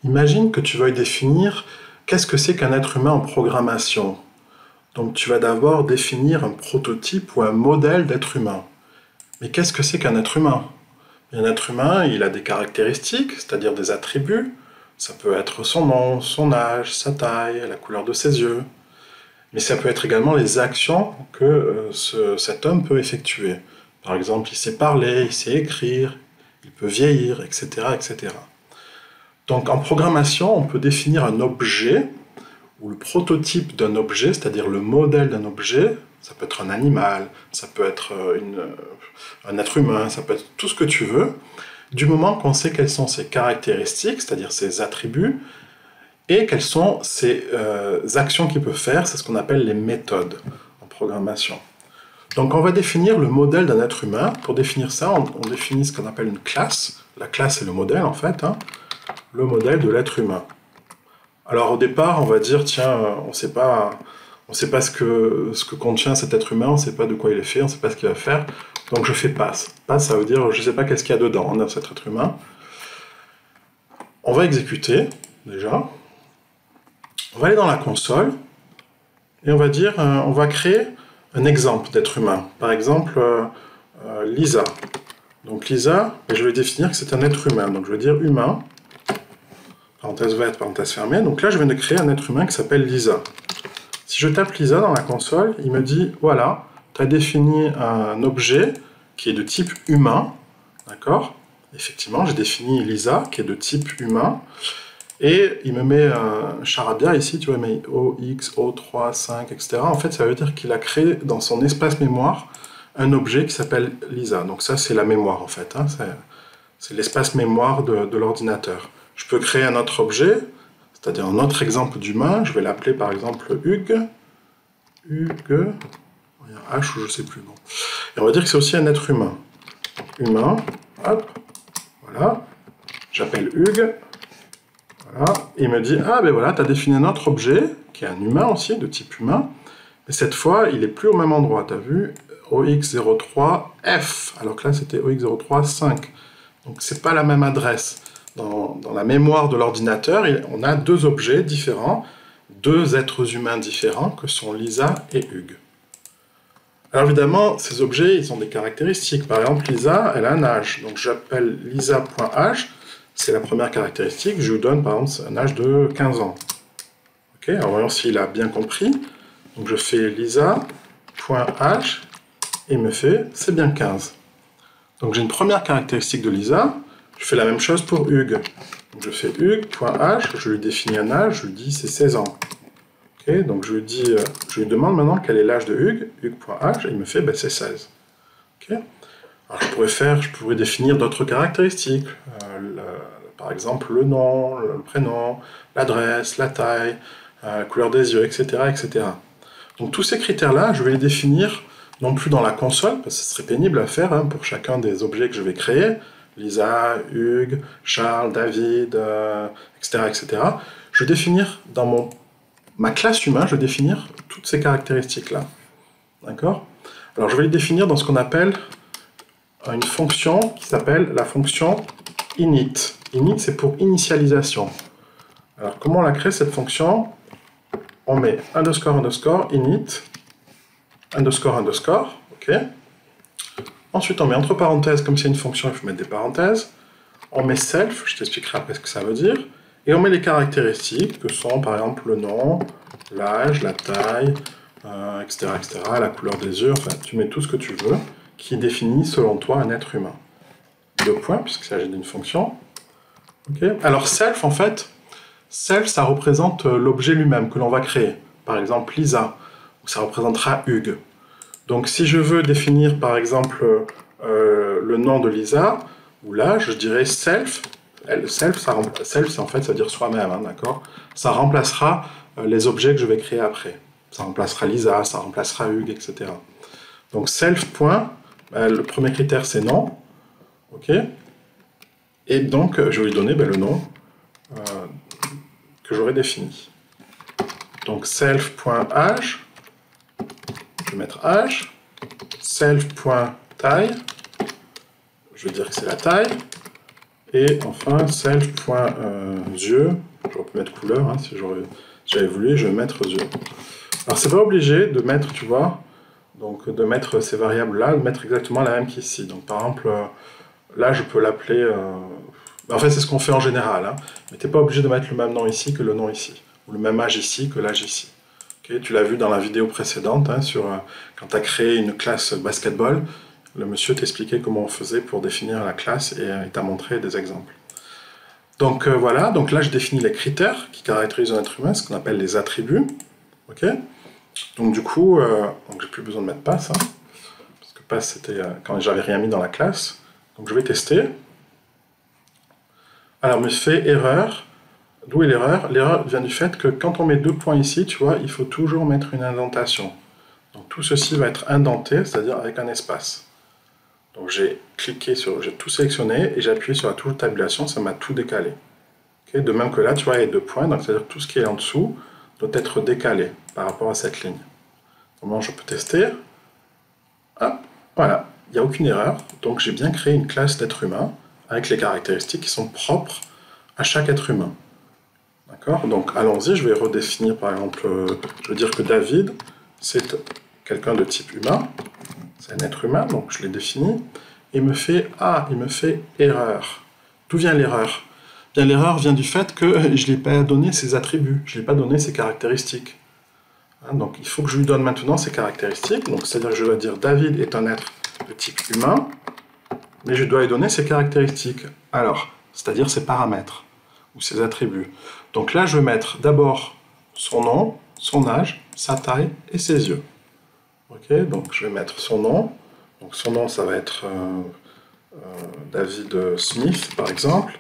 Imagine que tu veuilles définir qu'est-ce que c'est qu'un être humain en programmation. Donc tu vas d'abord définir un prototype ou un modèle d'être humain. Mais qu'est-ce que c'est qu'un être humain? Un être humain, il a des caractéristiques, c'est-à-dire des attributs. Ça peut être son nom, son âge, sa taille, la couleur de ses yeux. Mais ça peut être également les actions que cet homme peut effectuer. Par exemple, il sait parler, il sait écrire, il peut vieillir, etc., etc. Donc en programmation, on peut définir un objet, ou le prototype d'un objet, c'est-à-dire le modèle d'un objet. Ça peut être un animal, ça peut être un être humain, ça peut être tout ce que tu veux, du moment qu'on sait quelles sont ses caractéristiques, c'est-à-dire ses attributs, et quelles sont ses actions qu'il peut faire, c'est ce qu'on appelle les méthodes en programmation. Donc on va définir le modèle d'un être humain. Pour définir ça, on définit ce qu'on appelle une classe. La classe, c'est le modèle en fait, hein, le modèle de l'être humain. Alors au départ, on va dire, tiens, on ne sait pas ce que contient cet être humain, on ne sait pas de quoi il est fait, on ne sait pas ce qu'il va faire, donc je fais passe. Passe, ça veut dire, je ne sais pas qu'est-ce qu'il y a dedans, dans cet être humain. On va exécuter, déjà. On va aller dans la console, et on va dire, on va créer un exemple d'être humain. Par exemple, Lisa. Donc Lisa, je vais définir que c'est un être humain, donc je vais dire humain, parenthèse ouverte, parenthèse fermée. Donc là, je viens de créer un être humain qui s'appelle Lisa. Si je tape Lisa dans la console, il me dit, voilà, tu as défini un objet qui est de type humain, d'accord? Effectivement, j'ai défini Lisa, qui est de type humain, et il me met un charabia ici, tu vois, il met OX, O3, 5, etc. En fait, ça veut dire qu'il a créé dans son espace mémoire un objet qui s'appelle Lisa. Donc ça, c'est la mémoire, en fait, hein, c'est l'espace mémoire de l'ordinateur. Je peux créer un autre objet, c'est-à-dire un autre exemple d'humain, je vais l'appeler par exemple Hugues, il y a un H ou je ne sais plus. Bon. Et on va dire que c'est aussi un être humain. Humain, hop, voilà, j'appelle Hugues, voilà, et il me dit, ah ben voilà, tu as défini un autre objet, qui est un humain aussi, de type humain, mais cette fois, il n'est plus au même endroit, tu as vu, OX03F, alors que là c'était OX035, donc c'est pas la même adresse. Dans la mémoire de l'ordinateur, on a deux objets différents, deux êtres humains différents, que sont Lisa et Hugues. Alors évidemment, ces objets, ils ont des caractéristiques. Par exemple, Lisa, elle a un âge. Donc j'appelle Lisa.âge, c'est la première caractéristique. Je lui donne par exemple un âge de 15 ans. Ok, alors voyons s'il a bien compris. Donc je fais Lisa.âge, et il me fait, c'est bien 15. Donc j'ai une première caractéristique de Lisa. Je fais la même chose pour Hugues. Donc je fais Hugues.âge, je lui définis un âge, je lui dis c'est 16 ans. Okay, donc je lui demande maintenant quel est l'âge de Hugues, Hugues.âge, et il me fait ben, c'est 16. Okay. Alors je pourrais définir d'autres caractéristiques, par exemple le nom, le prénom, l'adresse, la taille, la couleur des yeux, etc., etc. Donc tous ces critères-là, je vais les définir non plus dans la console, parce que ce serait pénible à faire hein, pour chacun des objets que je vais créer, Lisa, Hugues, Charles, David, etc., etc. Je vais définir dans ma classe humain, je vais définir toutes ces caractéristiques-là. D'accord? Alors je vais les définir dans ce qu'on appelle une fonction qui s'appelle la fonction init. Init, c'est pour initialisation. Alors comment on la crée cette fonction? On met underscore underscore init underscore underscore, ok? Ensuite, on met entre parenthèses, comme c'est une fonction, il faut mettre des parenthèses. On met self, je t'expliquerai après ce que ça veut dire. Et on met les caractéristiques, que sont par exemple le nom, l'âge, la taille, etc., etc., la couleur des yeux, enfin, tu mets tout ce que tu veux, qui définit selon toi un être humain. Deux points, puisqu'il s'agit d'une fonction. Okay. Alors self, en fait, self, ça représente l'objet lui-même que l'on va créer. Par exemple, Lisa, où ça représentera Hugues. Donc si je veux définir par exemple le nom de Lisa, ou l'âge, je dirais self. Self, self en fait, ça veut dire soi-même, hein, d'accord? Ça remplacera les objets que je vais créer après. Ça remplacera Lisa, ça remplacera Hugues, etc. Donc self. Le premier critère c'est nom, ok? Et donc je vais lui donner le nom que j'aurais défini. Donc self.âge, je vais mettre âge, self.taille, je vais dire que c'est la taille, Et enfin, self.yeux, j'aurais pu mettre couleur, hein, si j'avais voulu, je vais mettre yeux. Alors, c'est pas obligé de mettre, tu vois, donc de mettre ces variables-là, de mettre exactement la même qu'ici. Donc, par exemple, là, je peux l'appeler... En fait, c'est ce qu'on fait en général, hein, mais tu n'es pas obligé de mettre le même nom ici que le nom ici, ou le même âge ici que l'âge ici. Okay, tu l'as vu dans la vidéo précédente, hein, sur quand tu as créé une classe basketball, le monsieur t'expliquait comment on faisait pour définir la classe et il t'a montré des exemples. Donc voilà, donc là je définis les critères qui caractérisent un être humain, ce qu'on appelle les attributs. Okay, donc du coup, j'ai plus besoin de mettre pass, hein, parce que pass c'était quand j'avais rien mis dans la classe. Donc je vais tester. Alors me fait erreur. D'où est l'erreur? L'erreur vient du fait que quand on met 2 points ici, tu vois, il faut toujours mettre une indentation. Donc tout ceci va être indenté, c'est-à-dire avec un espace. Donc j'ai cliqué sur, j'ai tout sélectionné et j'ai appuyé sur la touche tabulation, ça m'a tout décalé. Okay, de même que là, tu vois, il y a 2 points, donc c'est-à-dire que tout ce qui est en dessous doit être décalé par rapport à cette ligne. Comment je peux tester? Ah, voilà, il n'y a aucune erreur. Donc j'ai bien créé une classe d'être humain avec les caractéristiques qui sont propres à chaque être humain. D'accord? Donc allons-y, je vais redéfinir par exemple, je veux dire que David, c'est quelqu'un de type humain, c'est un être humain, donc je l'ai défini. Il me fait erreur. D'où vient l'erreur? Bien, l'erreur vient du fait que je ne lui ai pas donné ses attributs, je ne lui ai pas donné ses caractéristiques. Hein, donc il faut que je lui donne maintenant ses caractéristiques, donc c'est-à-dire que je dois dire David est un être de type humain, mais je dois lui donner ses caractéristiques. Alors, c'est-à-dire ses paramètres ou ses attributs. Donc là, je vais mettre d'abord son nom, son âge, sa taille et ses yeux. Ok, donc je vais mettre son nom. Donc son nom, ça va être David Smith, par exemple.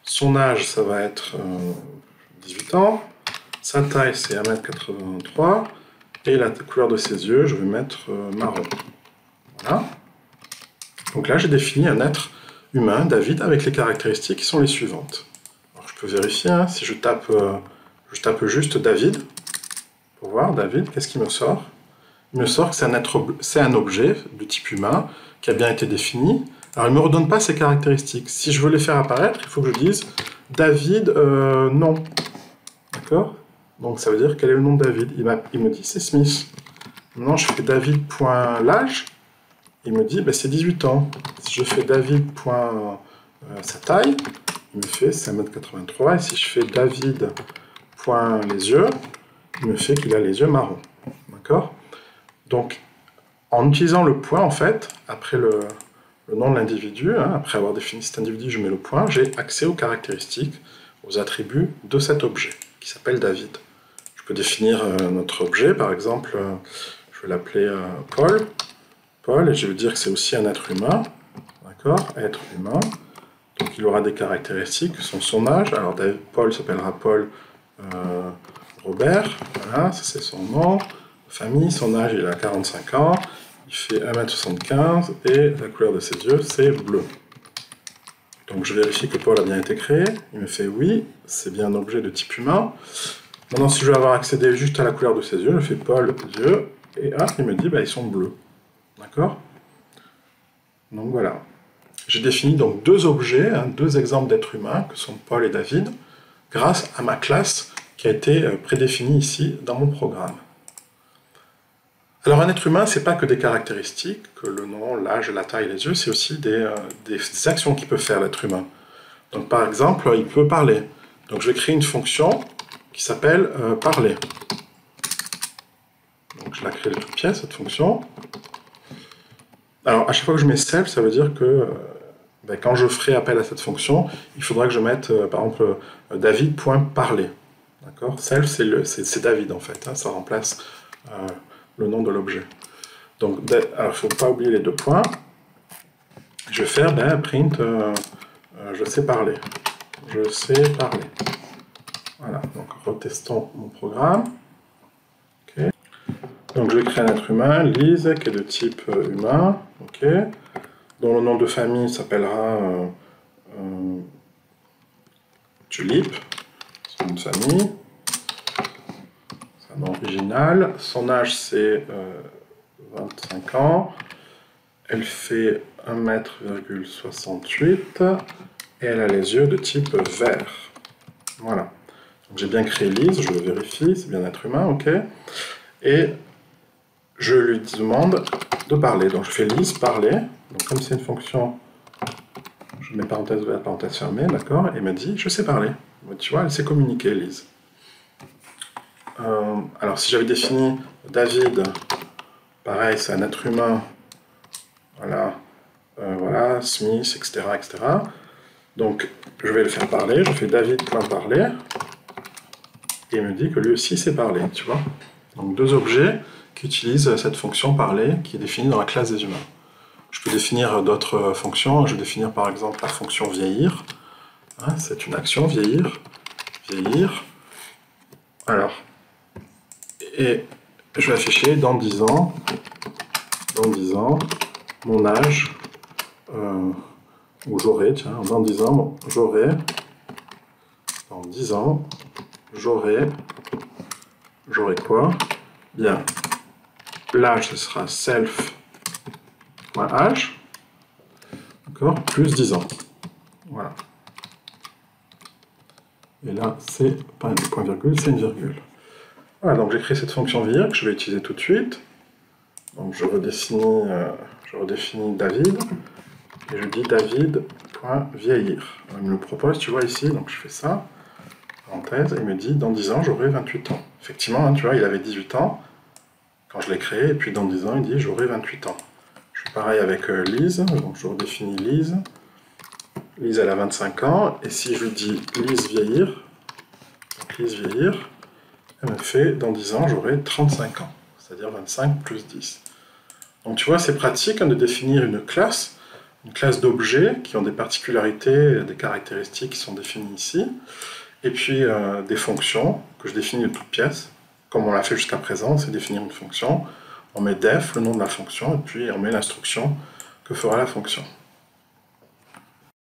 Son âge, ça va être 18 ans. Sa taille, c'est 1m83. Et la couleur de ses yeux, je vais mettre marron. Voilà. Donc là, j'ai défini un être humain, David, avec les caractéristiques qui sont les suivantes. Je peux vérifier, hein, si je tape juste David, pour voir, David, qu'est-ce qu'il me sort? Il me sort que c'est un objet de type humain qui a bien été défini. Alors, il ne me redonne pas ses caractéristiques. Si je veux les faire apparaître, il faut que je dise David, non. D'accord? Donc, ça veut dire quel est le nom de David? Il me dit c'est Smith. Maintenant, je fais David.l'âge. Il me dit c'est 18 ans. Si je fais David.sa taille, il me fait 5m83, et si je fais David.les yeux, il me fait qu'il a les yeux marrons. D'accord? Donc, en utilisant le point, en fait, après le nom de l'individu, hein, après avoir défini cet individu, je mets le point, j'ai accès aux caractéristiques, aux attributs de cet objet, qui s'appelle David. Je peux définir notre objet, par exemple, je vais l'appeler Paul. Paul, et je vais dire que c'est aussi un être humain. D'accord? Être humain. Donc il aura des caractéristiques qui sont son âge. Alors Paul s'appellera Paul Robert. Voilà, ça c'est son nom. Famille, son âge, il a 45 ans. Il fait 1m75 et la couleur de ses yeux, c'est bleu. Donc je vérifie que Paul a bien été créé. Il me fait oui, c'est bien un objet de type humain. Maintenant, si je veux avoir accédé juste à la couleur de ses yeux, je fais Paul yeux et il me dit ils sont bleus. D'accord? Donc voilà. J'ai défini donc 2 objets, hein, 2 exemples d'êtres humains, que sont Paul et David, grâce à ma classe qui a été prédéfinie ici dans mon programme. Alors un être humain, c'est pas que des caractéristiques, que le nom, l'âge, la taille, les yeux, c'est aussi des actions qu'il peut faire l'être humain. Donc par exemple, il peut parler. Donc je vais créer une fonction qui s'appelle parler. Donc je la crée de toutes pièces, cette fonction. Alors à chaque fois que je mets self, ça veut dire que quand je ferai appel à cette fonction, il faudra que je mette, par exemple, David.parler. D'accord? Self, c'est David, en fait. Hein, ça remplace le nom de l'objet. Donc, alors, il ne faut pas oublier les 2 points. Je vais faire print, je sais parler. Je sais parler. Voilà, donc retestons mon programme. Okay. Donc, je vais créer un être humain, Lise, qui est de type humain. Ok. Dont le nom de famille s'appellera Tulip, son nom de famille, son nom original. Son âge c'est 25 ans. Elle fait 1m68 et elle a les yeux de type vert. Voilà. J'ai bien créé Lise, je le vérifie, c'est bien être humain, ok. Et je lui demande de parler. Donc je fais Lise parler. Donc comme c'est une fonction, je mets parenthèse ouverte, parenthèse fermée, d'accord. Et elle m'a dit, je sais parler. Tu vois, elle sait communiquer, Lise. Alors si j'avais défini David, pareil, c'est un être humain, voilà, voilà, Smith, etc., etc. Donc je vais le faire parler, je fais David.parler, et il me dit que lui aussi sait parler, tu vois. Donc deux objets qui utilisent cette fonction parler qui est définie dans la classe des humains. Je peux définir d'autres fonctions, je vais définir par exemple la fonction vieillir, hein, c'est une action, vieillir, vieillir. Alors, et je vais afficher dans 10 ans, mon âge, ou j'aurai, tiens, dans 10 ans, j'aurai, dans 10 ans, j'aurai quoi? Bien, l'âge, ce sera self.âge, d'accord, plus 10 ans. Voilà. Et là, c'est pas un point virgule, c'est une virgule. Voilà, donc j'ai créé cette fonction vieillir que je vais utiliser tout de suite. Donc je redéfinis David, et je dis David.vieillir. Il me le propose, tu vois ici, donc je fais ça, parenthèse, et il me dit dans 10 ans j'aurai 28 ans. Effectivement, hein, tu vois, il avait 18 ans quand je l'ai créé, et puis dans 10 ans il dit j'aurai 28 ans. Je fais pareil avec Lise, donc je redéfinis Lise. Lise elle a 25 ans, et si je lui dis Lise vieillir, donc Lise vieillir, elle me fait dans 10 ans j'aurai 35 ans, c'est-à-dire 25 plus 10. Donc tu vois, c'est pratique hein, de définir une classe d'objets qui ont des particularités, des caractéristiques qui sont définies ici, et puis des fonctions que je définis de toutes pièces, comme on l'a fait jusqu'à présent, c'est définir une fonction, on met def, le nom de la fonction, et puis on met l'instruction que fera la fonction.